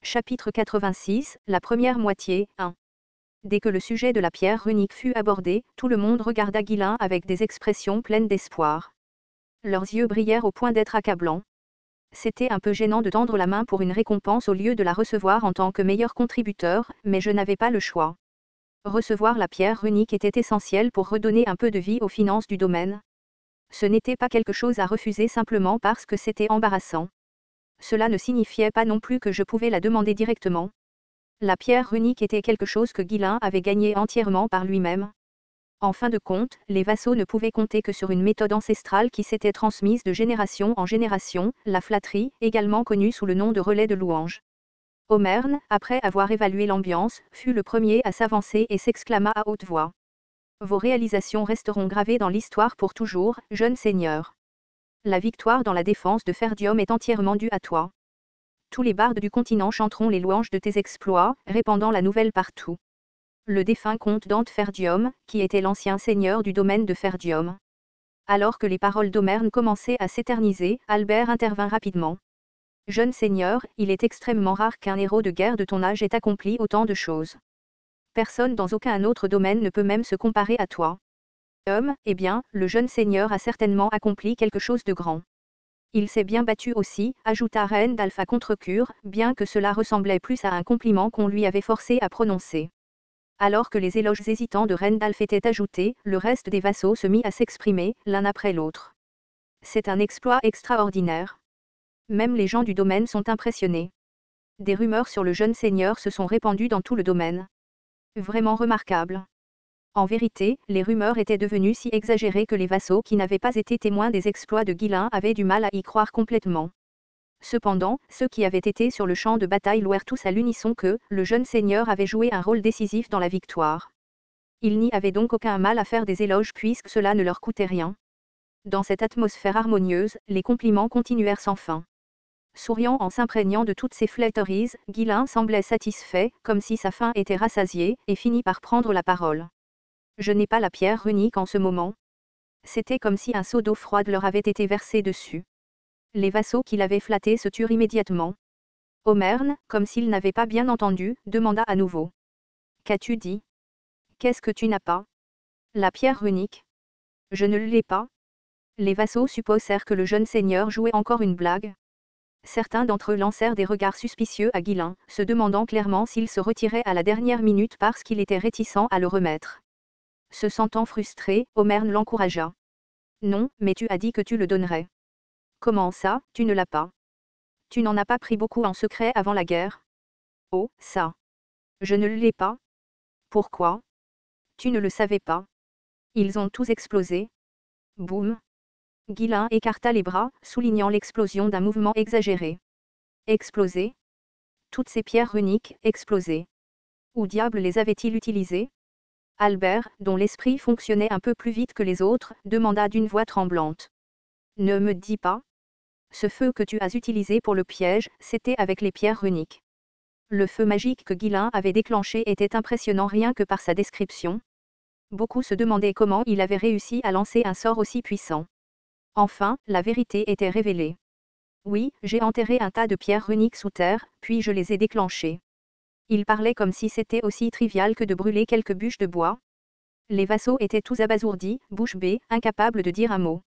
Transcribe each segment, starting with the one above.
Chapitre 86, la première moitié, 1. Dès que le sujet de la pierre runique fut abordé, tout le monde regarda Guilain avec des expressions pleines d'espoir. Leurs yeux brillèrent au point d'être accablants. C'était un peu gênant de tendre la main pour une récompense au lieu de la recevoir en tant que meilleur contributeur, mais je n'avais pas le choix. Recevoir la pierre runique était essentiel pour redonner un peu de vie aux finances du domaine. Ce n'était pas quelque chose à refuser simplement parce que c'était embarrassant. Cela ne signifiait pas non plus que je pouvais la demander directement. La pierre runique était quelque chose que Guilain avait gagné entièrement par lui-même. En fin de compte, les vassaux ne pouvaient compter que sur une méthode ancestrale qui s'était transmise de génération en génération, la flatterie, également connue sous le nom de relais de louange. Omern, après avoir évalué l'ambiance, fut le premier à s'avancer et s'exclama à haute voix. Vos réalisations resteront gravées dans l'histoire pour toujours, jeune seigneur. La victoire dans la défense de Ferdium est entièrement due à toi. Tous les bardes du continent chanteront les louanges de tes exploits, répandant la nouvelle partout. Le défunt comte Dante Ferdium, qui était l'ancien seigneur du domaine de Ferdium. Alors que les paroles d'Omern commençaient à s'éterniser, Albert intervint rapidement. Jeune seigneur, il est extrêmement rare qu'un héros de guerre de ton âge ait accompli autant de choses. Personne dans aucun autre domaine ne peut même se comparer à toi. Eh bien, le jeune seigneur a certainement accompli quelque chose de grand. Il s'est bien battu aussi, ajouta Reine d'Alpha Contrecure, bien que cela ressemblait plus à un compliment qu'on lui avait forcé à prononcer. Alors que les éloges hésitants de Reine d'Alpha étaient ajoutés, le reste des vassaux se mit à s'exprimer, l'un après l'autre. C'est un exploit extraordinaire. Même les gens du domaine sont impressionnés. Des rumeurs sur le jeune seigneur se sont répandues dans tout le domaine. Vraiment remarquable. En vérité, les rumeurs étaient devenues si exagérées que les vassaux qui n'avaient pas été témoins des exploits de Guilain avaient du mal à y croire complètement. Cependant, ceux qui avaient été sur le champ de bataille louèrent tous à l'unisson que le jeune seigneur avait joué un rôle décisif dans la victoire. Il n'y avait donc aucun mal à faire des éloges puisque cela ne leur coûtait rien. Dans cette atmosphère harmonieuse, les compliments continuèrent sans fin. Souriant en s'imprégnant de toutes ces flatteries, Guilain semblait satisfait, comme si sa faim était rassasiée, et finit par prendre la parole. Je n'ai pas la pierre runique en ce moment. C'était comme si un seau d'eau froide leur avait été versé dessus. Les vassaux qui l'avaient flatté se turent immédiatement. Omern, comme s'il n'avait pas bien entendu, demanda à nouveau. Qu'as-tu dit? Qu'est-ce que tu n'as pas? La pierre runique. Je ne l'ai pas. Les vassaux supposèrent que le jeune seigneur jouait encore une blague. Certains d'entre eux lancèrent des regards suspicieux à Guilain, se demandant clairement s'il se retirait à la dernière minute parce qu'il était réticent à le remettre. Se sentant frustré, Omern l'encouragea. Non, mais tu as dit que tu le donnerais. Comment ça, tu ne l'as pas? Tu n'en as pas pris beaucoup en secret avant la guerre? Oh, ça. Je ne l'ai pas. Pourquoi? Tu ne le savais pas. Ils ont tous explosé. Boum. Guilain écarta les bras, soulignant l'explosion d'un mouvement exagéré. Explosé? Toutes ces pierres runiques, explosées. Où diable les avait-il utilisées? Albert, dont l'esprit fonctionnait un peu plus vite que les autres, demanda d'une voix tremblante. Ne me dis pas. Ce feu que tu as utilisé pour le piège, c'était avec les pierres runiques. Le feu magique que Guilain avait déclenché était impressionnant rien que par sa description. Beaucoup se demandaient comment il avait réussi à lancer un sort aussi puissant. Enfin, la vérité était révélée. Oui, j'ai enterré un tas de pierres runiques sous terre, puis je les ai déclenchées. Il parlait comme si c'était aussi trivial que de brûler quelques bûches de bois. Les vassaux étaient tous abasourdis, bouche bée, incapables de dire un mot.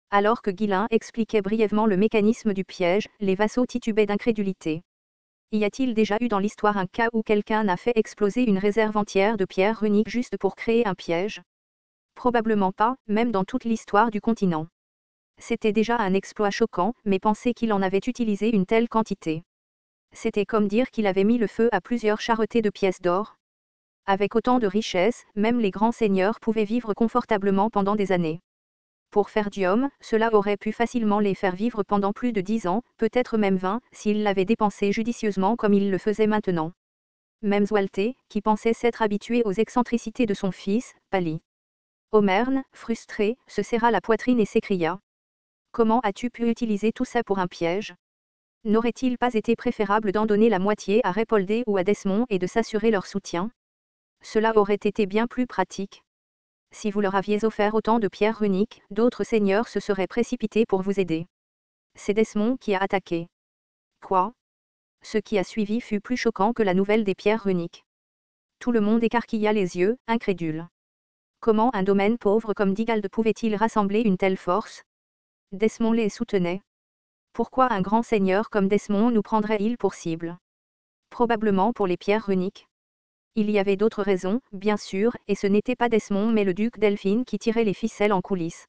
Alors que Guilain expliquait brièvement le mécanisme du piège, les vassaux titubaient d'incrédulité. Y a-t-il déjà eu dans l'histoire un cas où quelqu'un a fait exploser une réserve entière de pierres runiques juste pour créer un piège? Probablement pas, même dans toute l'histoire du continent. C'était déjà un exploit choquant, mais penser qu'il en avait utilisé une telle quantité. C'était comme dire qu'il avait mis le feu à plusieurs charretées de pièces d'or. Avec autant de richesses, même les grands seigneurs pouvaient vivre confortablement pendant des années. Pour Ferdium, cela aurait pu facilement les faire vivre pendant plus de 10 ans, peut-être même 20, s'ils l'avaient dépensé judicieusement comme il le faisait maintenant. Même Zwalté, qui pensait s'être habitué aux excentricités de son fils, pâlit. Omern, frustré, se serra la poitrine et s'écria. Comment as-tu pu utiliser tout ça pour un piège? N'aurait-il pas été préférable d'en donner la moitié à Répoldé ou à Desmond et de s'assurer leur soutien? Cela aurait été bien plus pratique. Si vous leur aviez offert autant de pierres runiques, d'autres seigneurs se seraient précipités pour vous aider. C'est Desmond qui a attaqué. Quoi? Ce qui a suivi fut plus choquant que la nouvelle des pierres runiques. Tout le monde écarquilla les yeux, incrédule. Comment un domaine pauvre comme Digald pouvait-il rassembler une telle force? Desmond les soutenait. Pourquoi un grand seigneur comme Desmond nous prendrait-il pour cible? Probablement pour les pierres runiques. Il y avait d'autres raisons, bien sûr, et ce n'était pas Desmond mais le duc Delphine qui tirait les ficelles en coulisses.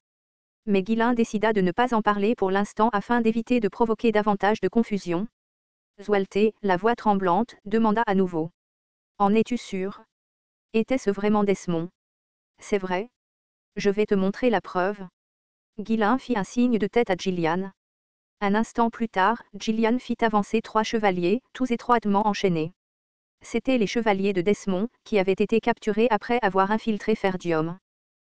Mais Ghislain décida de ne pas en parler pour l'instant afin d'éviter de provoquer davantage de confusion. Zwelte, la voix tremblante, demanda à nouveau. En es-tu sûr? Était-ce vraiment Desmond? C'est vrai. Je vais te montrer la preuve. Ghislain fit un signe de tête à Gillian. Un instant plus tard, Gillian fit avancer 3 chevaliers, tous étroitement enchaînés. C'étaient les chevaliers de Desmond, qui avaient été capturés après avoir infiltré Ferdium.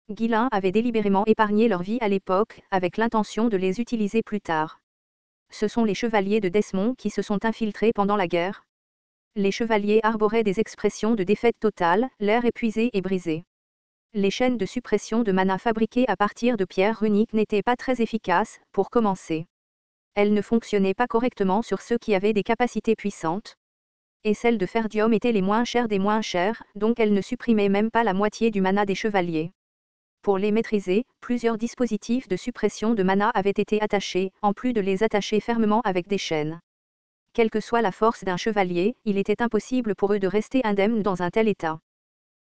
Ghislain avait délibérément épargné leur vie à l'époque, avec l'intention de les utiliser plus tard. Ce sont les chevaliers de Desmond qui se sont infiltrés pendant la guerre. Les chevaliers arboraient des expressions de défaite totale, l'air épuisé et brisé. Les chaînes de suppression de mana fabriquées à partir de pierres runiques n'étaient pas très efficaces, pour commencer. Elles ne fonctionnaient pas correctement sur ceux qui avaient des capacités puissantes. Et celles de Ferdium étaient les moins chères des moins chères, donc elles ne supprimaient même pas la moitié du mana des chevaliers. Pour les maîtriser, plusieurs dispositifs de suppression de mana avaient été attachés, en plus de les attacher fermement avec des chaînes. Quelle que soit la force d'un chevalier, il était impossible pour eux de rester indemnes dans un tel état.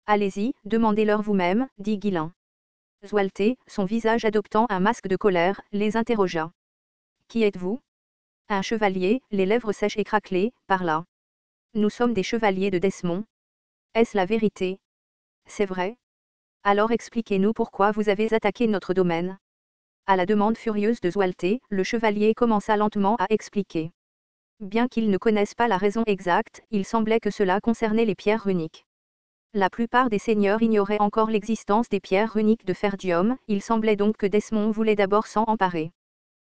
Allez-y, demandez-leur vous-même, dit Ghislain. Zwelte, son visage adoptant un masque de colère, les interrogea. Qui êtes-vous? Un chevalier, les lèvres sèches et craquelées, parla. Nous sommes des chevaliers de Desmond. Est-ce la vérité? C'est vrai. Alors expliquez-nous pourquoi vous avez attaqué notre domaine. À la demande furieuse de Zwelte, le chevalier commença lentement à expliquer. Bien qu'ils ne connaissent pas la raison exacte, il semblait que cela concernait les pierres runiques. La plupart des seigneurs ignoraient encore l'existence des pierres runiques de Ferdium, il semblait donc que Desmond voulait d'abord s'en emparer.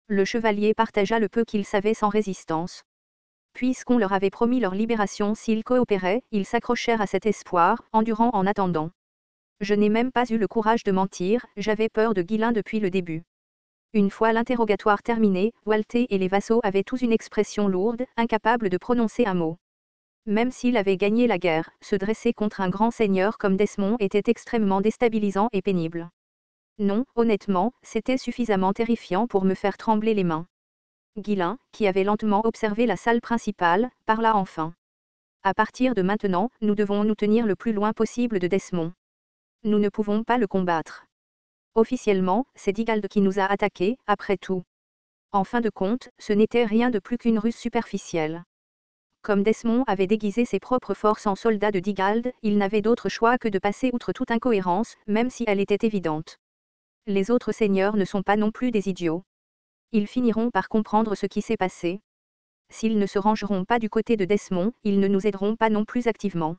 Le chevalier partagea le peu qu'il savait sans résistance. Puisqu'on leur avait promis leur libération s'ils coopéraient, ils s'accrochèrent à cet espoir, endurant en attendant. Je n'ai même pas eu le courage de mentir, j'avais peur de Ghislain depuis le début. Une fois l'interrogatoire terminé, Zwelte et les vassaux avaient tous une expression lourde, incapables de prononcer un mot. Même s'il avait gagné la guerre, se dresser contre un grand seigneur comme Desmond était extrêmement déstabilisant et pénible. Non, honnêtement, c'était suffisamment terrifiant pour me faire trembler les mains. Ghislain, qui avait lentement observé la salle principale, parla enfin. À partir de maintenant, nous devons nous tenir le plus loin possible de Desmond. Nous ne pouvons pas le combattre. Officiellement, c'est Digald qui nous a attaqués, après tout. En fin de compte, ce n'était rien de plus qu'une ruse superficielle. Comme Desmond avait déguisé ses propres forces en soldats de Digald, il n'avait d'autre choix que de passer outre toute incohérence, même si elle était évidente. Les autres seigneurs ne sont pas non plus des idiots. Ils finiront par comprendre ce qui s'est passé. S'ils ne se rangeront pas du côté de Desmond, ils ne nous aideront pas non plus activement.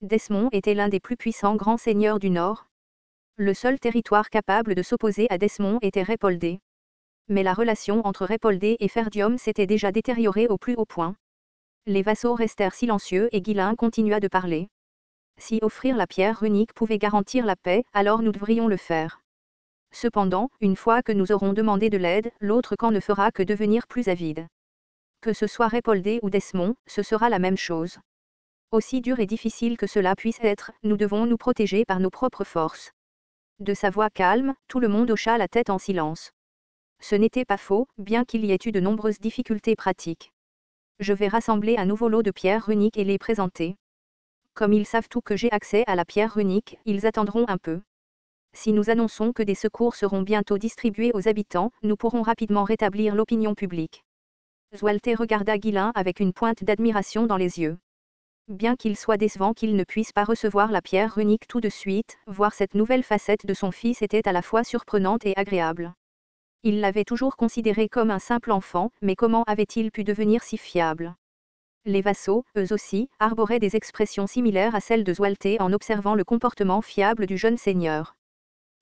Desmond était l'un des plus puissants grands seigneurs du Nord. Le seul territoire capable de s'opposer à Desmond était Répoldé. Mais la relation entre Répoldé et Ferdium s'était déjà détériorée au plus haut point. Les vassaux restèrent silencieux et Ghislain continua de parler. Si offrir la pierre runique pouvait garantir la paix, alors nous devrions le faire. Cependant, une fois que nous aurons demandé de l'aide, l'autre camp ne fera que devenir plus avide. Que ce soit Répoldé ou Desmond, ce sera la même chose. Aussi dur et difficile que cela puisse être, nous devons nous protéger par nos propres forces. De sa voix calme, tout le monde hocha la tête en silence. Ce n'était pas faux, bien qu'il y ait eu de nombreuses difficultés pratiques. Je vais rassembler un nouveau lot de pierres runiques et les présenter. Comme ils savent tout que j'ai accès à la pierre runique, ils attendront un peu. Si nous annonçons que des secours seront bientôt distribués aux habitants, nous pourrons rapidement rétablir l'opinion publique. Zwelte regarda Ghislain avec une pointe d'admiration dans les yeux. Bien qu'il soit décevant qu'il ne puisse pas recevoir la pierre runique tout de suite, voir cette nouvelle facette de son fils était à la fois surprenante et agréable. Il l'avait toujours considéré comme un simple enfant, mais comment avait-il pu devenir si fiable? Les vassaux, eux aussi, arboraient des expressions similaires à celles de Zwelte en observant le comportement fiable du jeune seigneur.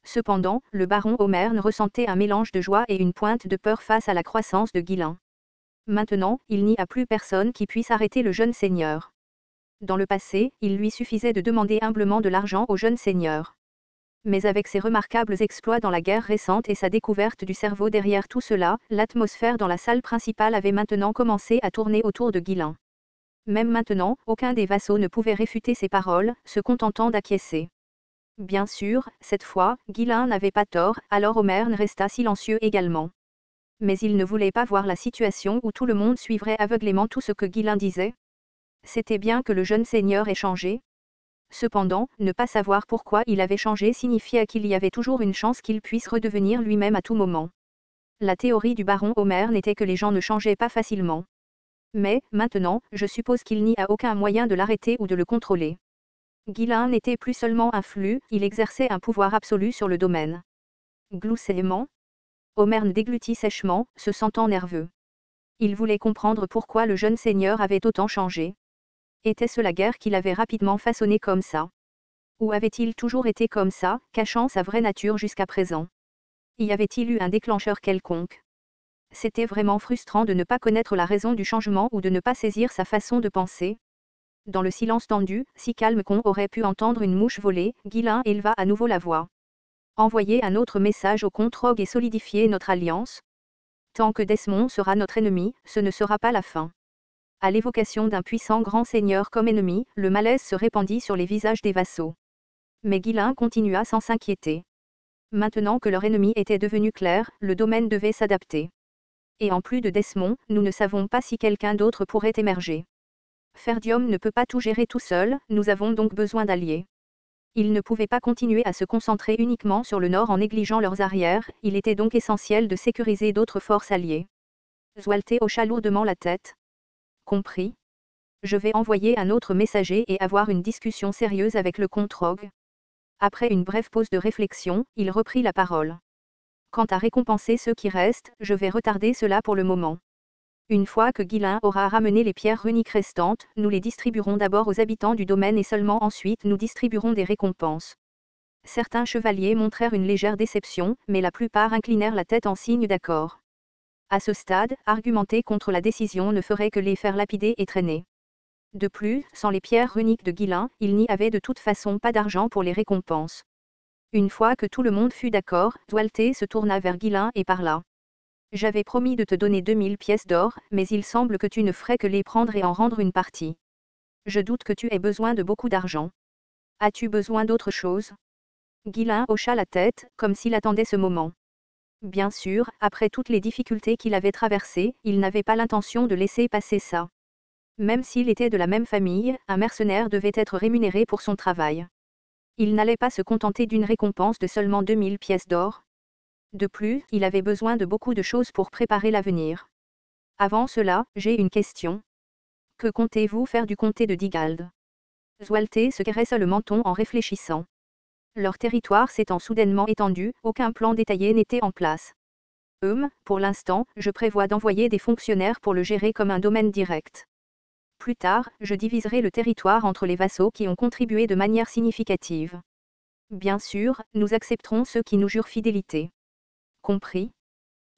Cependant, le baron Omern ressentait un mélange de joie et une pointe de peur face à la croissance de Ghislain. Maintenant, il n'y a plus personne qui puisse arrêter le jeune seigneur. Dans le passé, il lui suffisait de demander humblement de l'argent au jeune seigneur. Mais avec ses remarquables exploits dans la guerre récente et sa découverte du cerveau derrière tout cela, l'atmosphère dans la salle principale avait maintenant commencé à tourner autour de Ghislain. Même maintenant, aucun des vassaux ne pouvait réfuter ces paroles, se contentant d'acquiescer. Bien sûr, cette fois, Ghislain n'avait pas tort, alors Omer resta silencieux également. Mais il ne voulait pas voir la situation où tout le monde suivrait aveuglément tout ce que Ghislain disait. C'était bien que le jeune seigneur ait changé. Cependant, ne pas savoir pourquoi il avait changé signifiait qu'il y avait toujours une chance qu'il puisse redevenir lui-même à tout moment. La théorie du baron Omer n'était que les gens ne changeaient pas facilement. Mais, maintenant, je suppose qu'il n'y a aucun moyen de l'arrêter ou de le contrôler. Ghislain n'était plus seulement un flux, il exerçait un pouvoir absolu sur le domaine. Gloussément. Omer déglutit sèchement, se sentant nerveux. Il voulait comprendre pourquoi le jeune seigneur avait autant changé. Était-ce la guerre qui l'avait rapidement façonné comme ça? Ou avait-il toujours été comme ça, cachant sa vraie nature jusqu'à présent? Y avait-il eu un déclencheur quelconque? C'était vraiment frustrant de ne pas connaître la raison du changement ou de ne pas saisir sa façon de penser. Dans le silence tendu, si calme qu'on aurait pu entendre une mouche voler, Ghislain éleva à nouveau la voix. Envoyer un autre message au comte Rogue et solidifier notre alliance. Tant que Desmond sera notre ennemi, ce ne sera pas la fin. À l'évocation d'un puissant grand seigneur comme ennemi, le malaise se répandit sur les visages des vassaux. Mais Ghislain continua sans s'inquiéter. Maintenant que leur ennemi était devenu clair, le domaine devait s'adapter. Et en plus de Desmond, nous ne savons pas si quelqu'un d'autre pourrait émerger. Ferdium ne peut pas tout gérer tout seul, nous avons donc besoin d'alliés. Ils ne pouvaient pas continuer à se concentrer uniquement sur le nord en négligeant leurs arrières, il était donc essentiel de sécuriser d'autres forces alliées. Zwelte hocha lourdement la tête. Compris. Je vais envoyer un autre messager et avoir une discussion sérieuse avec le comte Rogue. Après une brève pause de réflexion, il reprit la parole. Quant à récompenser ceux qui restent, je vais retarder cela pour le moment. Une fois que Ghislain aura ramené les pierres runiques restantes, nous les distribuerons d'abord aux habitants du domaine et seulement ensuite nous distribuerons des récompenses. Certains chevaliers montrèrent une légère déception, mais la plupart inclinèrent la tête en signe d'accord. À ce stade, argumenter contre la décision ne ferait que les faire lapider et traîner. De plus, sans les pierres runiques de Ghislain, il n'y avait de toute façon pas d'argent pour les récompenses. Une fois que tout le monde fut d'accord, Zwelte se tourna vers Ghislain et parla. J'avais promis de te donner 2000 pièces d'or, mais il semble que tu ne ferais que les prendre et en rendre une partie. Je doute que tu aies besoin de beaucoup d'argent. As-tu besoin d'autre chose? Ghislain hocha la tête, comme s'il attendait ce moment. Bien sûr, après toutes les difficultés qu'il avait traversées, il n'avait pas l'intention de laisser passer ça. Même s'il était de la même famille, un mercenaire devait être rémunéré pour son travail. Il n'allait pas se contenter d'une récompense de seulement 2000 pièces d'or. De plus, il avait besoin de beaucoup de choses pour préparer l'avenir. Avant cela, j'ai une question. Que comptez-vous faire du comté de Digald? Zwelte se caressa le menton en réfléchissant. Leur territoire s'étant soudainement étendu, aucun plan détaillé n'était en place. Pour l'instant, je prévois d'envoyer des fonctionnaires pour le gérer comme un domaine direct. Plus tard, je diviserai le territoire entre les vassaux qui ont contribué de manière significative. Bien sûr, nous accepterons ceux qui nous jurent fidélité. Compris?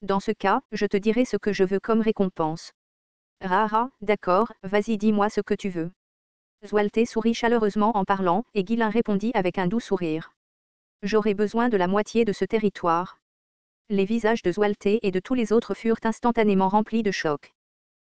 Dans ce cas, je te dirai ce que je veux comme récompense. Rara, d'accord, vas-y dis-moi ce que tu veux. Zwelte sourit chaleureusement en parlant, et Ghislain répondit avec un doux sourire. J'aurai besoin de la moitié de ce territoire. Les visages de Zwelte et de tous les autres furent instantanément remplis de choc.